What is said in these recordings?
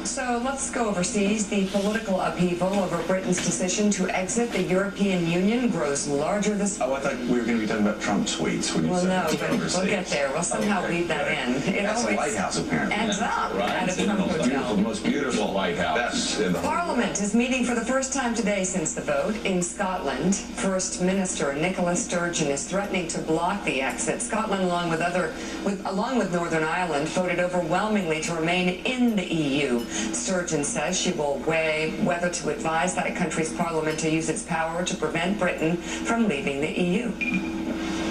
So let's go overseas. The political upheaval over Britain's decision to exit the European Union grows larger this... Oh, I thought we were going to be talking about Trump tweets when you Well, said no, it's but overseas. we'll get there. We'll somehow weave that in. It That's the always White House, apparently. adds up at a Trump hotel. Most beautiful White House. That's in the whole Parliament is meeting for the first time today since the vote in Scotland. First Minister Nicola Sturgeon is threatening to block the exit. Scotland, along with Northern Ireland, voted overwhelmingly to remain in the EU. Sturgeon says she will weigh whether to advise that country's parliament to use its power to prevent Britain from leaving the EU.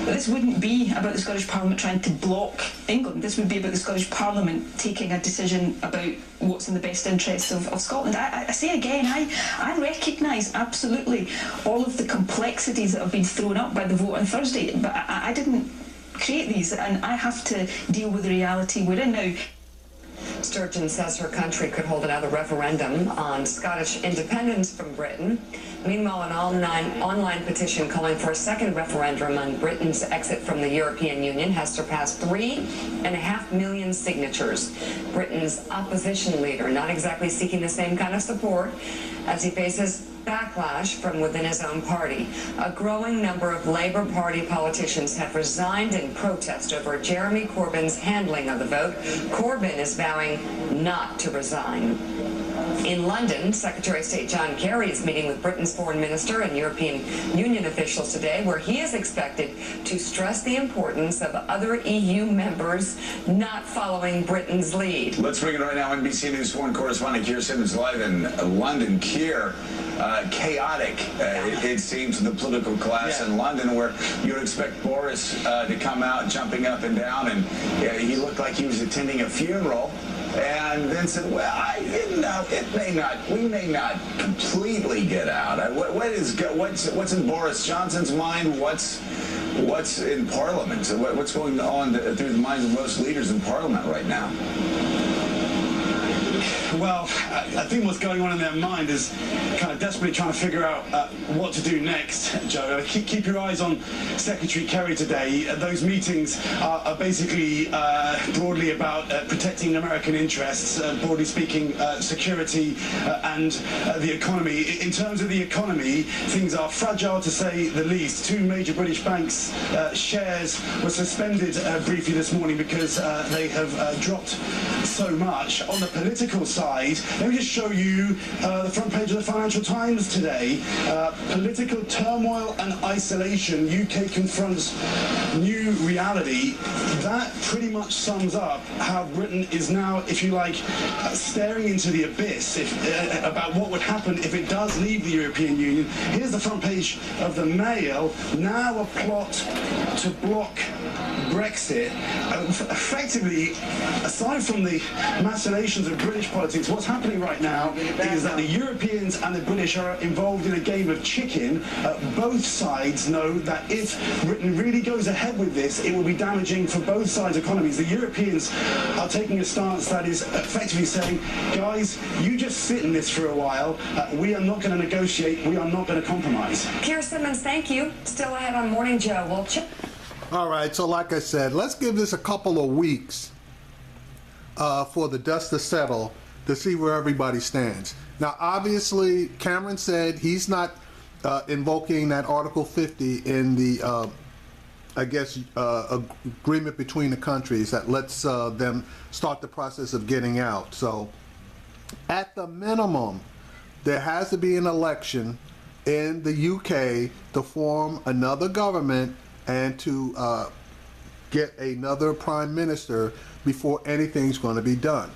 This wouldn't be about the Scottish Parliament trying to block England. This would be about the Scottish Parliament taking a decision about what's in the best interests of Scotland. I say again, I recognise absolutely all of the complexities that have been thrown up by the vote on Thursday, but I didn't create these, and I have to deal with the reality we're in now. Sturgeon says her country could hold another referendum on Scottish independence from Britain. Meanwhile, an online petition calling for a second referendum on Britain's exit from the European Union has surpassed 3.5 million signatures. Britain's opposition leader not exactly seeking the same kind of support as he faces backlash from within his own party. A growing number of Labour Party politicians have resigned in protest over Jeremy Corbyn's handling of the vote. Corbyn is vowing not to resign. In London, Secretary of State John Kerry is meeting with Britain's foreign minister and European Union officials today, where he is expected to stress the importance of other EU members not following Britain's lead. Let's bring it right now. NBC News foreign correspondent Keir Simmons live in London. Keir, chaotic, it seems, the political class in London, where you would expect Boris to come out jumping up and down, and he looked like he was attending a funeral. And then said, well, we may not completely get out. What's in Boris Johnson's mind? What's in Parliament? What's going on through the minds of most leaders in Parliament right now? Well, I think what's going on in their mind is kind of desperately trying to figure out what to do next, Joe. Keep your eyes on Secretary Kerry today. Those meetings are basically broadly about protecting American interests, broadly speaking, security and the economy. In terms of the economy, things are fragile to say the least. Two major British banks' shares were suspended briefly this morning because they have dropped so much. On the political side, let me just show you the front page of the Financial Times today. Political turmoil and isolation. UK confronts new reality. That pretty much sums up how Britain is now, if you like, staring into the abyss about what would happen if it does leave the European Union. Here's the front page of the Mail. Now a plot to block Brexit. Effectively, aside from the machinations of British politics, what's happening right now is that the Europeans and the British are involved in a game of chicken. Both sides know that if Britain really goes ahead with this, it will be damaging for both sides' economies. The Europeans are taking a stance that is effectively saying, guys, you just sit in this for a while. We are not going to negotiate. We are not going to compromise. Keir Simmons, thank you. Still ahead on Morning Joe. We'll check. All right, so like I said, let's give this a couple of weeks for the dust to settle to see where everybody stands. Now, obviously, Cameron said he's not invoking that Article 50 in the, agreement between the countries that lets them start the process of getting out. So, at the minimum, there has to be an election in the UK to form another government and to get another prime minister before anything's going to be done.